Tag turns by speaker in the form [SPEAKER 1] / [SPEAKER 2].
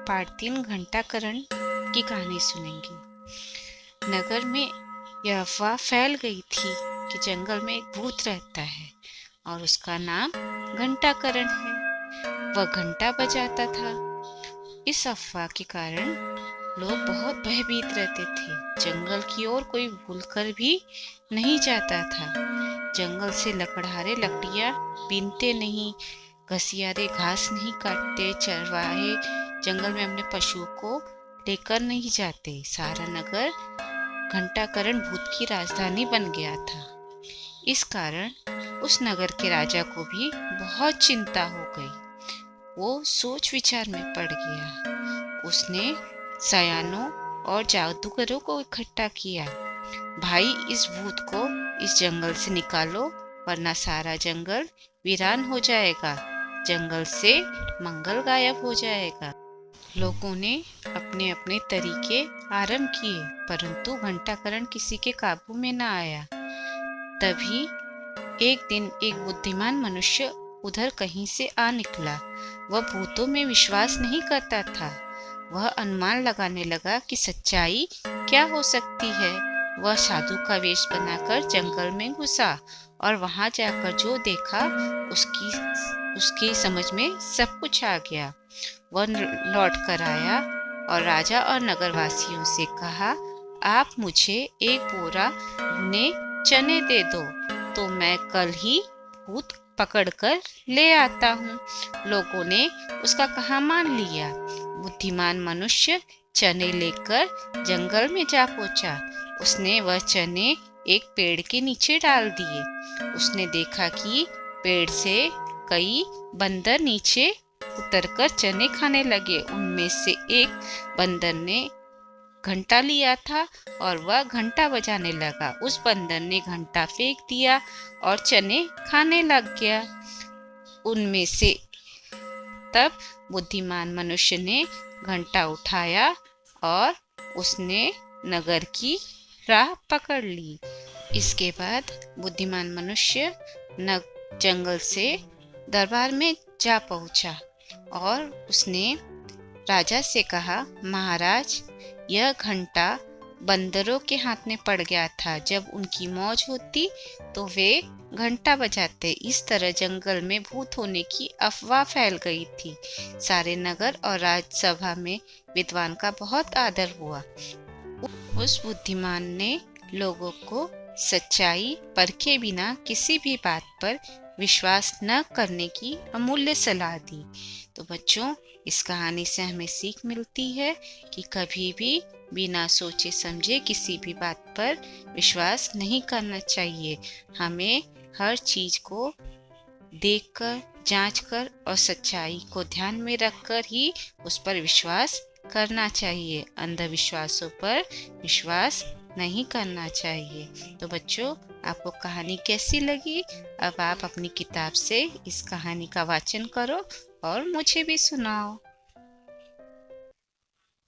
[SPEAKER 1] Part 3 घंटाकरण की कहानी सुनेंगे। नगर में यह अफवाह फैल गई थी कि जंगल में एक भूत रहता है और उसका नाम घंटाकरण है। वह घंटा बजाता था। इस अफवाह के कारण लोग बहुत भयभीत रहते थे। जंगल की ओर कोई भूलकर भी नहीं जाता था। जंगल से लकड़हारे लकड़ियां बीनते नहीं, घसियारे घास नहीं काटते, चरवाहे जंगल में अपने पशुओं को लेकर नहीं जाते। सारा नगर घंटाकरण भूत की राजधानी बन गया था। इस कारण उस नगर के राजा को भी बहुत चिंता हो गई। वो सोच विचार में पड़ गया। उसने सयानों और जादूगरों को इकट्ठा किया। भाई, इस भूत को इस जंगल से निकालो, वरना सारा जंगल वीरान हो जाएगा। जंगल से मंगल गायब हो जाएगा। लोगों ने अपने अपने तरीके आरंभ किए, परंतु घंटाकरण किसी के काबू में न आया। तभी एक दिन एक बुद्धिमान मनुष्य उधर कहीं से आ निकला। वह भूतों में विश्वास नहीं करता था। वह अनुमान लगाने लगा कि सच्चाई क्या हो सकती है। वह साधु का वेश बनाकर जंगल में घुसा और वहां जाकर जो देखा उसकी समझ में सब कुछ आ गया। वह लौट कर आया और राजा और नगरवासियों से कहा, आप मुझे एक बोरा भुने चने दे दो, तो मैं कल ही भूत पकड़कर ले आता हूँ। लोगों ने उसका कहा मान लिया। बुद्धिमान मनुष्य चने लेकर जंगल में जा पहुंचा। उसने वह चने एक पेड़ के नीचे डाल दिए। उसने देखा कि पेड़ से कई बंदर नीचे उतरकर चने खाने लगे। उनमें से एक बंदर ने घंटा लिया था और वह घंटा बजाने लगा। उस बंदर ने घंटा फेंक दिया और चने खाने लग गया। उनमें से तब बुद्धिमान मनुष्य ने घंटा उठाया और उसने नगर की राह पकड़ ली। इसके बाद बुद्धिमान मनुष्य जंगल से दरबार में जा पहुंचा और उसने राजा से कहा, महाराज, यह घंटा बंदरों के हाथ में पड़ गया था। जब उनकी मौज होती तो वे घंटा बजाते। इस तरह जंगल में भूत होने की अफवाह फैल गई थी। सारे नगर और राजसभा में विद्वान का बहुत आदर हुआ। उस बुद्धिमान ने लोगों को सच्चाई परखे बिना किसी भी बात पर विश्वास न करने की अमूल्य सलाह दी। तो बच्चों, इस कहानी से हमें सीख मिलती है कि कभी भी बिना सोचे समझे किसी भी बात पर विश्वास नहीं करना चाहिए। हमें हर चीज को देखकर, जांचकर और सच्चाई को ध्यान में रखकर ही उस पर विश्वास करना चाहिए। अंधविश्वासों पर विश्वास नहीं करना चाहिए। तो बच्चों, आपको कहानी कैसी लगी? अब आप अपनी किताब से इस कहानी का वाचन करो और मुझे भी सुनाओ।